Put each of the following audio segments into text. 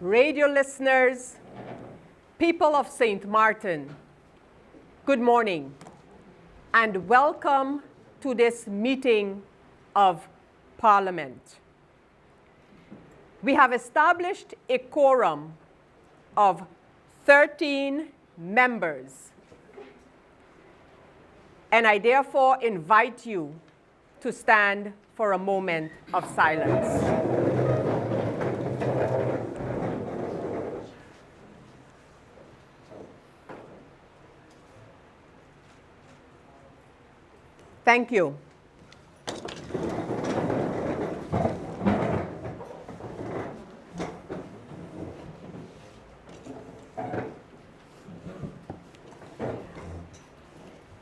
radio listeners, people of St. Martin, good morning, and welcome to this meeting of Parliament. We have established a quorum of 13 members, and I therefore invite you to stand for a moment of silence. Thank you.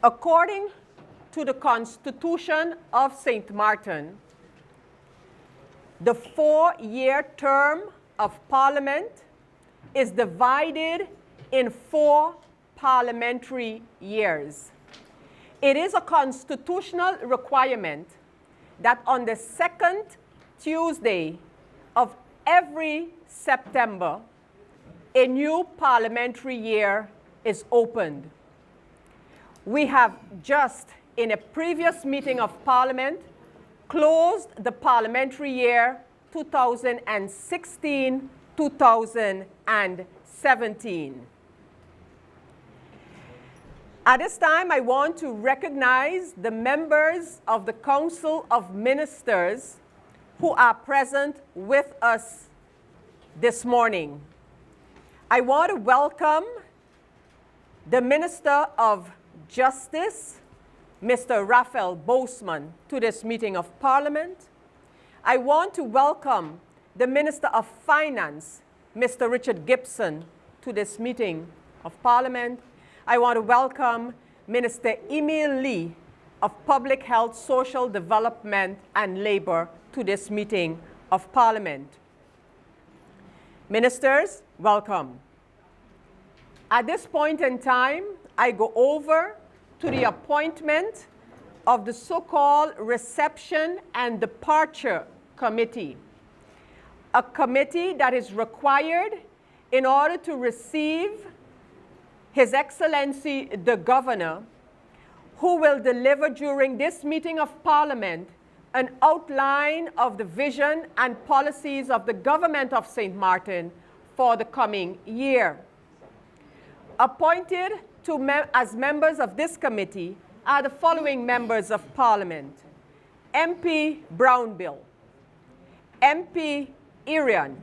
According to the Constitution of St. Martin, the 4-year term of Parliament is divided in 4 parliamentary years. It is a constitutional requirement that on the 2nd Tuesday of every September, a new parliamentary year is opened. We have just, in a previous meeting of Parliament, closed the parliamentary year 2016-2017. At this time, I want to recognize the members of the Council of Ministers who are present with us this morning. I want to welcome the Minister of Justice, Mr. Raphael Bousman, to this meeting of Parliament. I want to welcome the Minister of Finance, Mr. Richard Gibson, to this meeting of Parliament. I want to welcome Minister Emil Lee of Public Health, Social Development and Labor to this meeting of Parliament. Ministers, welcome. At this point in time, I go over to the appointment of the so-called Reception and Departure Committee, a committee that is required in order to receive His Excellency the Governor, who will deliver during this meeting of Parliament an outline of the vision and policies of the government of St. Martin for the coming year. Appointed as members of this committee are the following members of Parliament: MP Brownbill, MP Irian,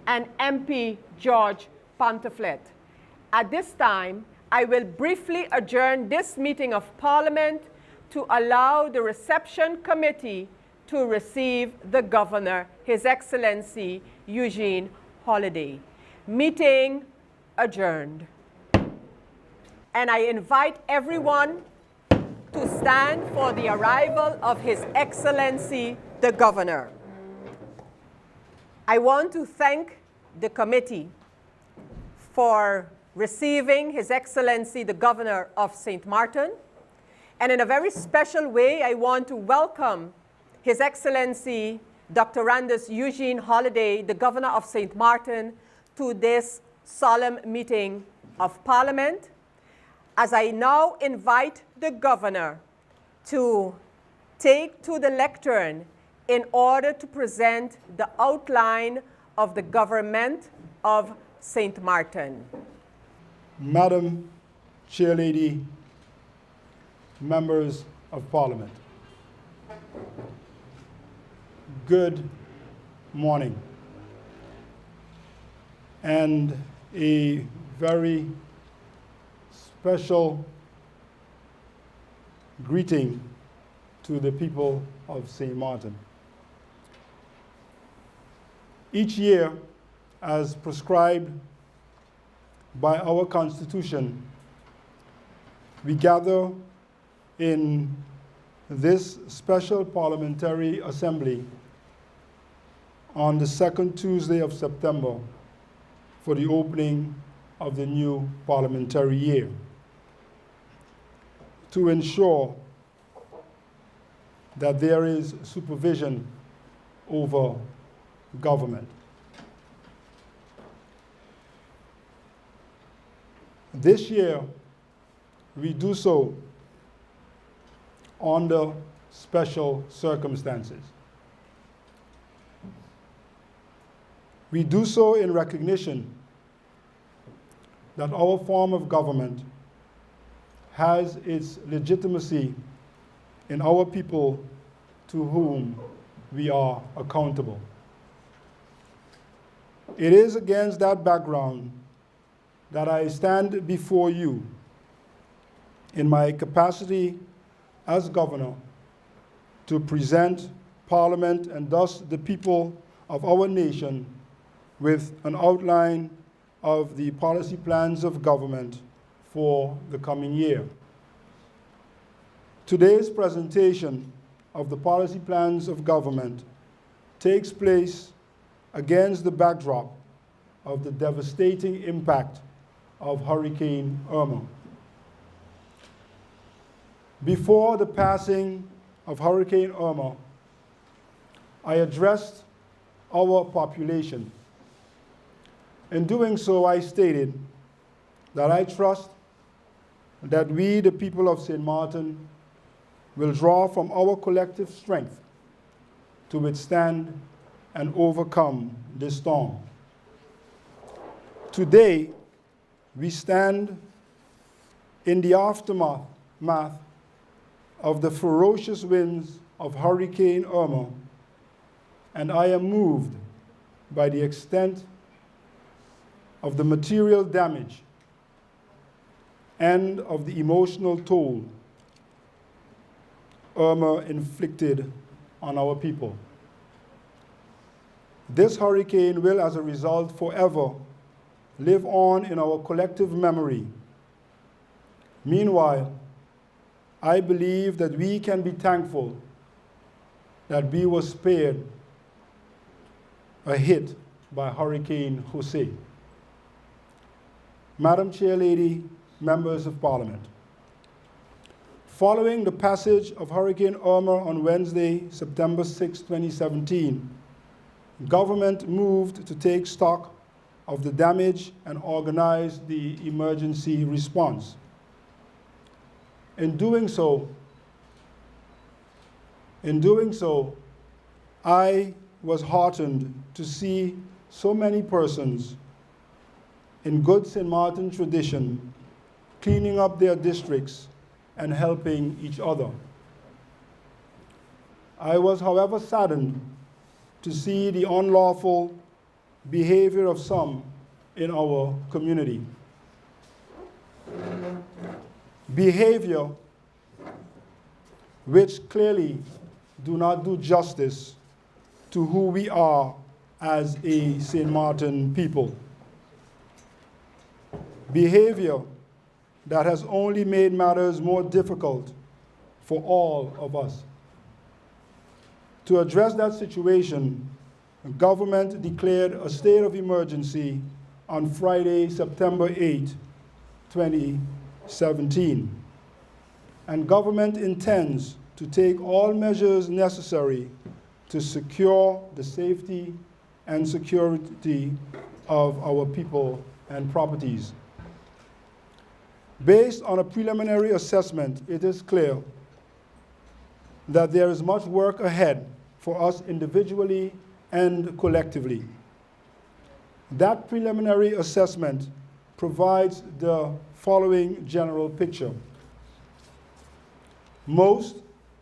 and MP George Pantaflet. At this time, I will briefly adjourn this meeting of Parliament to allow the Reception Committee to receive the Governor, His Excellency Eugene Holiday. Meeting adjourned. And I invite everyone to stand for the arrival of His Excellency the Governor. I want to thank the committee for receiving His Excellency the Governor of St. Martin. And in a very special way, I want to welcome His Excellency Dr. Randus Eugene Holiday, the Governor of St. Martin, to this solemn meeting of Parliament. As I now invite the Governor to take to the lectern in order to present the outline of the government of St. Martin. Madam Chairlady, members of Parliament, good morning, and a very special greeting to the people of St. Martin. Each year, as prescribed by our Constitution, we gather in this special parliamentary assembly on the 2nd Tuesday of September for the opening of the new parliamentary year to ensure that there is supervision over government. This year, we do so under special circumstances. We do so in recognition that our form of government has its legitimacy in our people to whom we are accountable. It is against that background that I stand before you in my capacity as governor to present Parliament and thus the people of our nation with an outline of the policy plans of government for the coming year. Today's presentation of the policy plans of government takes place against the backdrop of the devastating impact of Hurricane Irma. Before the passing of Hurricane Irma, I addressed our population. In doing so, I stated that I trust that we, the people of St. Martin, will draw from our collective strength to withstand and overcome this storm. Today, we stand in the aftermath of the ferocious winds of Hurricane Irma, and I am moved by the extent of the material damage and of the emotional toll Irma inflicted on our people. This hurricane will, as a result, forever live on in our collective memory. Meanwhile, I believe that we can be thankful that we were spared a hit by Hurricane Jose. Madam Chairlady, members of Parliament, following the passage of Hurricane Irma on Wednesday, September 6, 2017, government moved to take stock of the damage and organize the emergency response. In doing so, I was heartened to see so many persons in good St. Martin tradition cleaning up their districts and helping each other. I was, however, saddened to see the unlawful behavior of some in our community. Behavior which clearly do not do justice to who we are as a St. Martin people. Behavior that has only made matters more difficult for all of us. To address that situation, the government declared a state of emergency on Friday, September 8, 2017. And government intends to take all measures necessary to secure the safety and security of our people and properties. Based on a preliminary assessment, it is clear that there is much work ahead for us individually and collectively. That preliminary assessment provides the following general picture. Most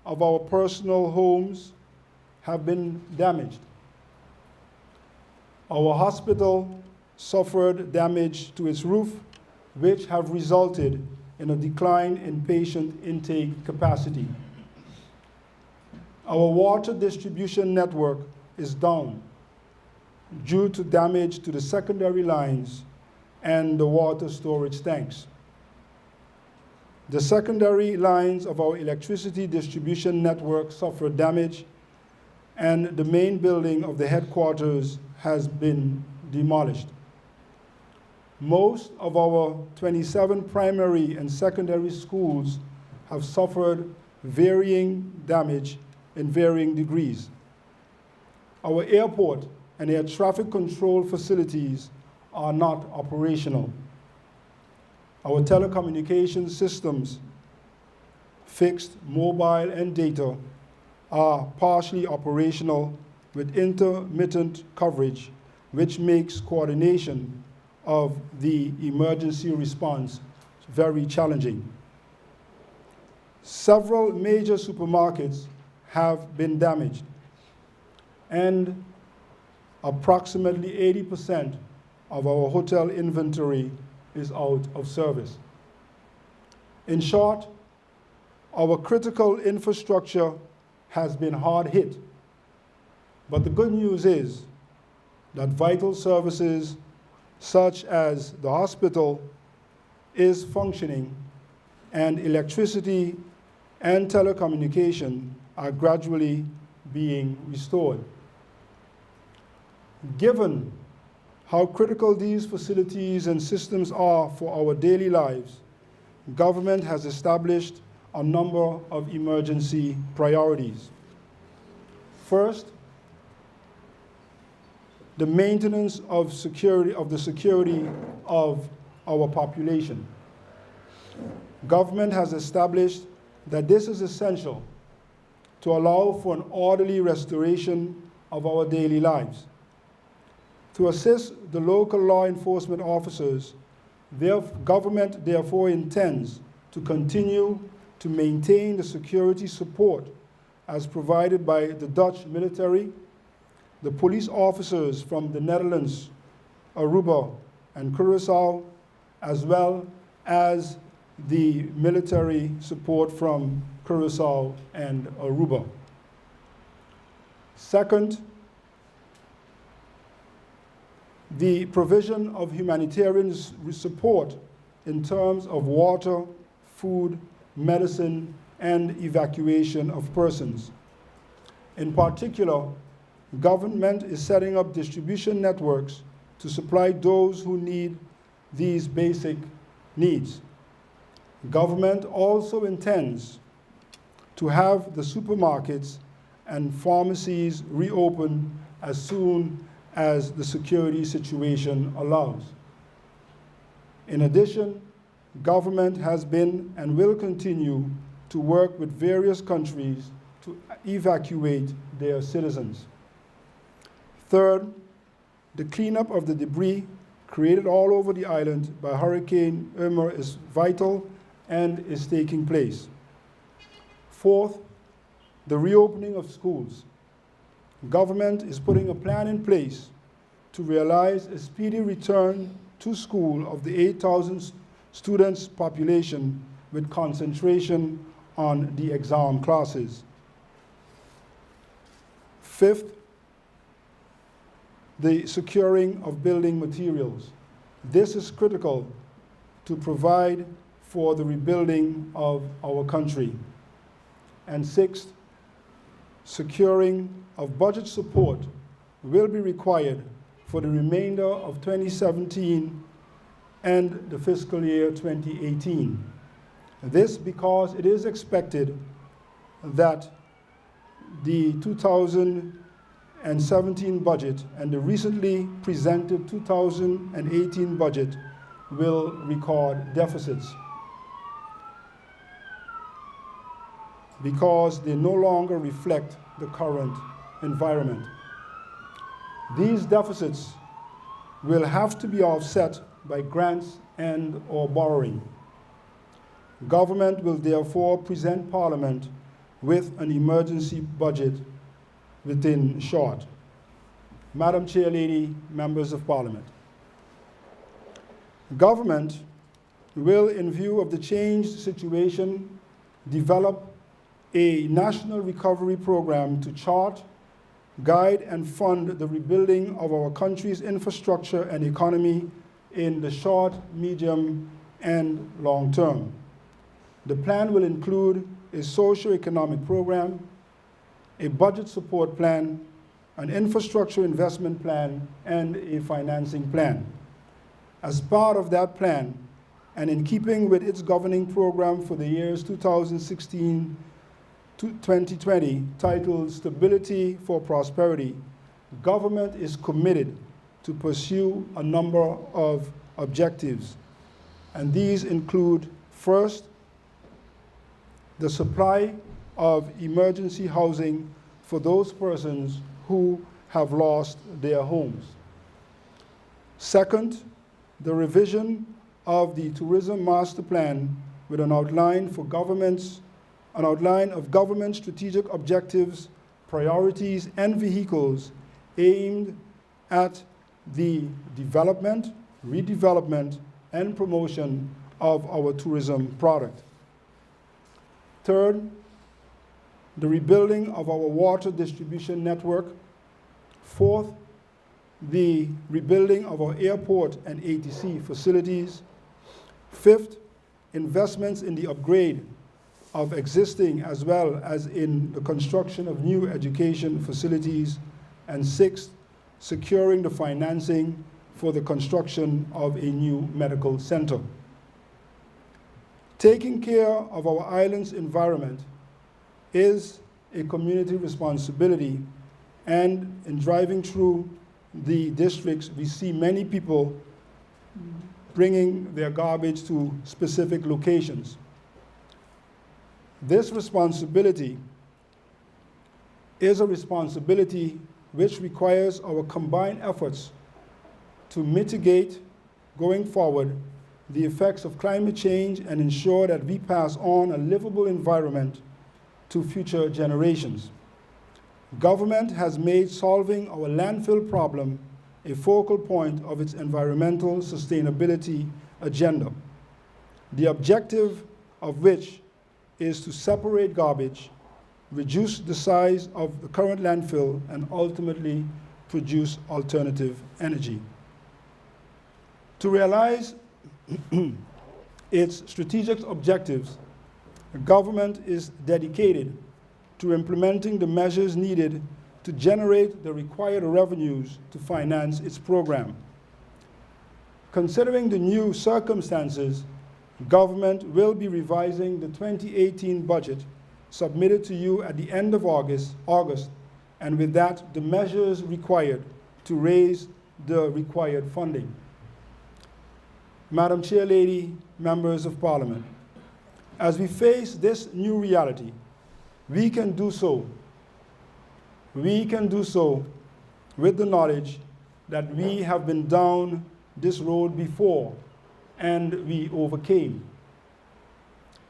of our personal homes have been damaged. Our hospital suffered damage to its roof, which have resulted in a decline in patient intake capacity. Our water distribution network is down due to damage to the secondary lines and the water storage tanks. The secondary lines of our electricity distribution network suffered damage, and the main building of the headquarters has been demolished. Most of our 27 primary and secondary schools have suffered varying damage in varying degrees. Our airport and air traffic control facilities are not operational. Our telecommunications systems, fixed, mobile, and data, are partially operational with intermittent coverage, which makes coordination of the emergency response very challenging. Several major supermarkets have been damaged, and approximately 80% of our hotel inventory is out of service. In short, our critical infrastructure has been hard hit, but the good news is that vital services such as the hospital is functioning, and electricity and telecommunication are gradually being restored. Given how critical these facilities and systems are for our daily lives, government has established a number of emergency priorities. First, the maintenance of the security of our population. Government has established that this is essential to allow for an orderly restoration of our daily lives. To assist the local law enforcement officers, their government therefore intends to continue to maintain the security support as provided by the Dutch military, the police officers from the Netherlands, Aruba, and Curaçao, as well as the military support from Curaçao and Aruba. Second, the provision of humanitarian support in terms of water, food, medicine, and evacuation of persons. In particular, government is setting up distribution networks to supply those who need these basic needs. Government also intends to have the supermarkets and pharmacies reopen as soon as the security situation allows. In addition, government has been and will continue to work with various countries to evacuate their citizens. Third, the cleanup of the debris created all over the island by Hurricane Irma is vital and is taking place. Fourth, the reopening of schools. Government is putting a plan in place to realize a speedy return to school of the 8,000 students population with concentration on the exam classes. Fifth, the securing of building materials. This is critical to provide for the rebuilding of our country. And sixth, securing of budget support will be required for the remainder of 2017 and the fiscal year 2018. This because it is expected that the 2017 budget and the recently presented 2018 budget will record deficits because they no longer reflect the current environment. These deficits will have to be offset by grants and or borrowing. Government will therefore present Parliament with an emergency budget within short. Madam Chair Lady, members of Parliament. Government will, in view of the changed situation, develop a national recovery program to chart, guide, and fund the rebuilding of our country's infrastructure and economy in the short, medium, and long term. The plan will include a socio-economic program, a budget support plan, an infrastructure investment plan, and a financing plan. As part of that plan, and in keeping with its governing program for the years 2016 to 2020, titled Stability for Prosperity, government is committed to pursue a number of objectives. And these include, first, the supply of emergency housing for those persons who have lost their homes. Second, the revision of the Tourism Master Plan with an outline of government strategic objectives, priorities, and vehicles aimed at the development, redevelopment, and promotion of our tourism product. Third, the rebuilding of our water distribution network. Fourth, the rebuilding of our airport and ATC facilities. Fifth, investments in the upgrade of existing as well as in the construction of new education facilities. And sixth, securing the financing for the construction of a new medical center. Taking care of our island's environment is a community responsibility, and in driving through the districts, we see many people bringing their garbage to specific locations. This responsibility is a responsibility which requires our combined efforts to mitigate, going forward, the effects of climate change and ensure that we pass on a livable environment to future generations. Government has made solving our landfill problem a focal point of its environmental sustainability agenda, the objective of which is to separate garbage, reduce the size of the current landfill, and ultimately produce alternative energy. To realize its strategic objectives, the government is dedicated to implementing the measures needed to generate the required revenues to finance its program. Considering the new circumstances, government will be revising the 2018 budget submitted to you at the end of August, and with that, the measures required to raise the required funding. Madam Chair Lady, members of Parliament, as we face this new reality, we can do so with the knowledge that we have been down this road before and we overcame.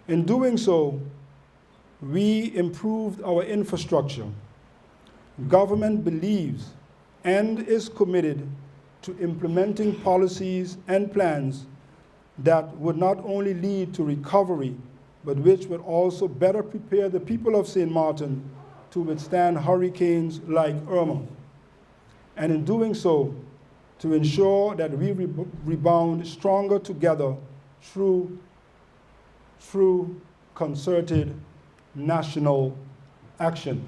In doing so, we improved our infrastructure. Government believes and is committed to implementing policies and plans that would not only lead to recovery, but which would also better prepare the people of St. Martin to withstand hurricanes like Irma. And in doing so, to ensure that we rebound stronger together through concerted national action.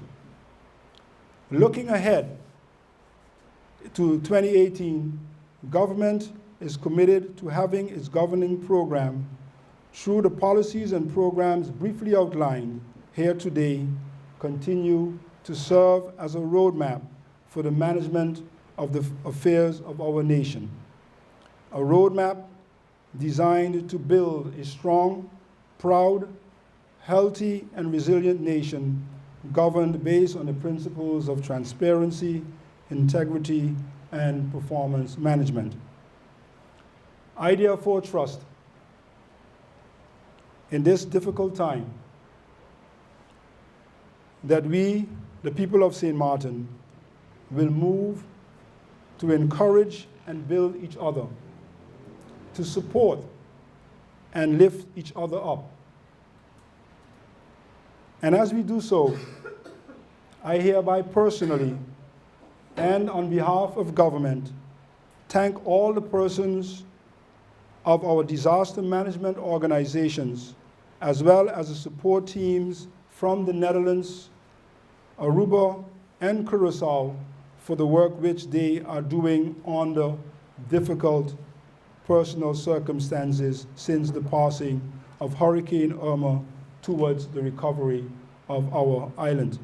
Looking ahead to 2018, government is committed to having its governing program through the policies and programs briefly outlined here today continue to serve as a roadmap for the management of the affairs of our nation. A roadmap designed to build a strong, proud, healthy, and resilient nation governed based on the principles of transparency, integrity, and performance management. Idea for trust. In this difficult time, that we, the people of St. Martin, will move to encourage and build each other, to support and lift each other up. And as we do so, I hereby personally and on behalf of government thank all the persons of our disaster management organizations, as well as the support teams from the Netherlands, Aruba, and Curacao for the work which they are doing under difficult personal circumstances since the passing of Hurricane Irma towards the recovery of our island.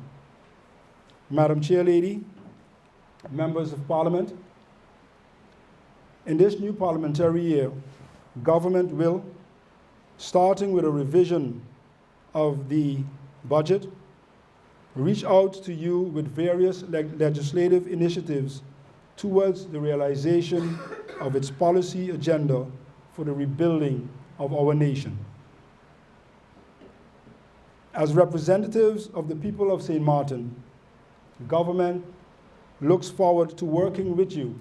Madam Chair Lady, members of Parliament, in this new parliamentary year, government will, starting with a revision of the budget, reach out to you with various legislative initiatives towards the realization of its policy agenda for the rebuilding of our nation. As representatives of the people of St. Martin, government looks forward to working with you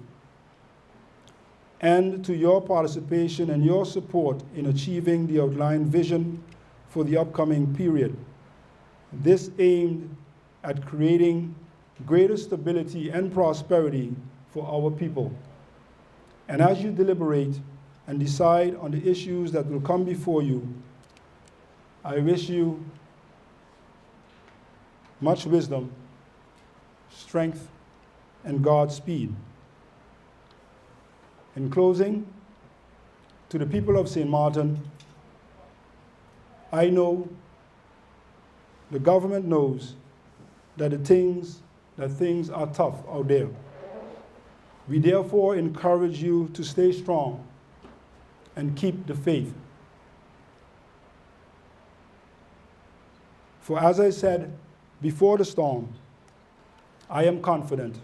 and to your participation and your support in achieving the outlined vision for the upcoming period. This aimed at creating greater stability and prosperity for our people. And as you deliberate and decide on the issues that will come before you, I wish you much wisdom, strength, and Godspeed. In closing, to the people of St. Martin, I know, the government knows that things are tough out there. We therefore encourage you to stay strong and keep the faith. For as I said before the storm, I am confident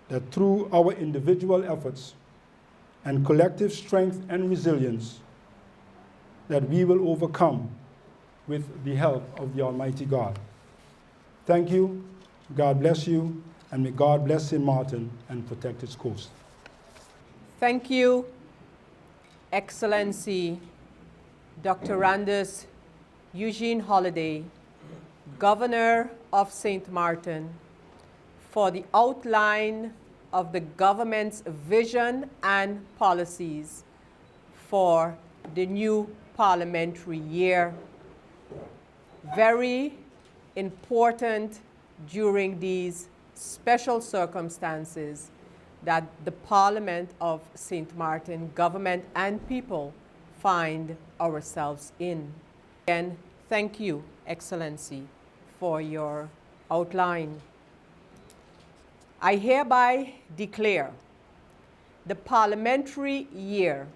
that through our individual efforts and collective strength and resilience, that we will overcome with the help of the Almighty God. Thank you, God bless you, and may God bless St. Martin and protect its coast. Thank you, Excellency Dr. Randus Eugene Holliday, Governor of St. Martin, for the outline of the government's vision and policies for the new parliamentary year. Very important during these special circumstances that the Parliament of St. Martin, government and people, find ourselves in. Again, thank you, Excellency, for your outline. I hereby declare the parliamentary year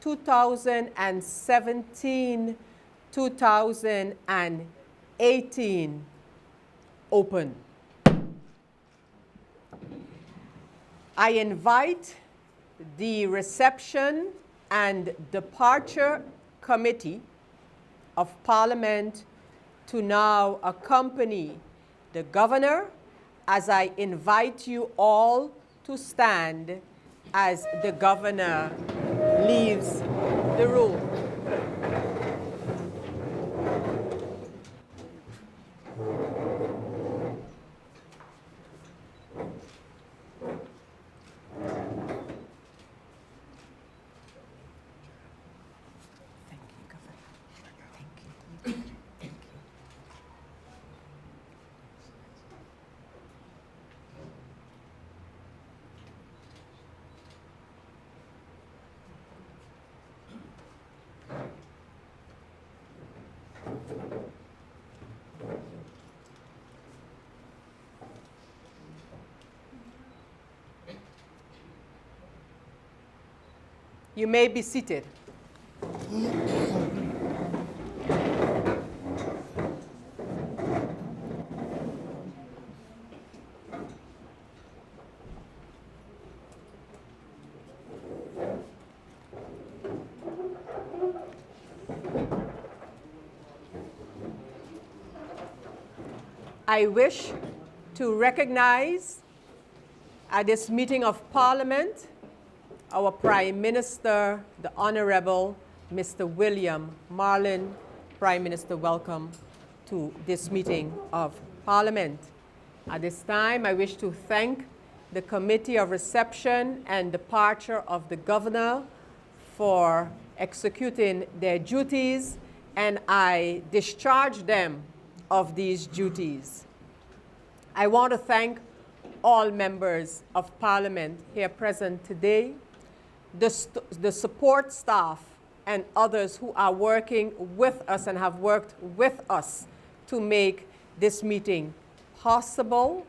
2017-2018 open. I invite the Reception and Departure Committee of Parliament to now accompany the Governor as I invite you all to stand as the Governor leaves the room. You may be seated. I wish to recognize at this meeting of Parliament our Prime Minister, the Honorable Mr. William Marlin. Prime Minister, welcome to this meeting of Parliament. At this time, I wish to thank the Committee of Reception and Departure of the Governor for executing their duties, and I discharge them of these duties. I want to thank all members of Parliament here present today, the support staff and others who are working with us and have worked with us to make this meeting possible.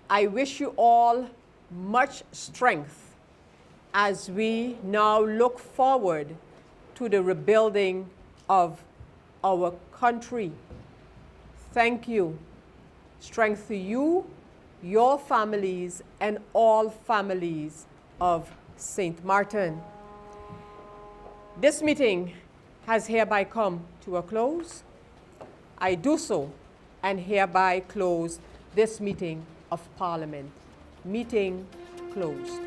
I wish you all much strength as we now look forward to the rebuilding of our country. Thank you. Strength to you, your families, and all families of St. Martin. This meeting has hereby come to a close. I do so and hereby close this meeting of Parliament. Meeting closed.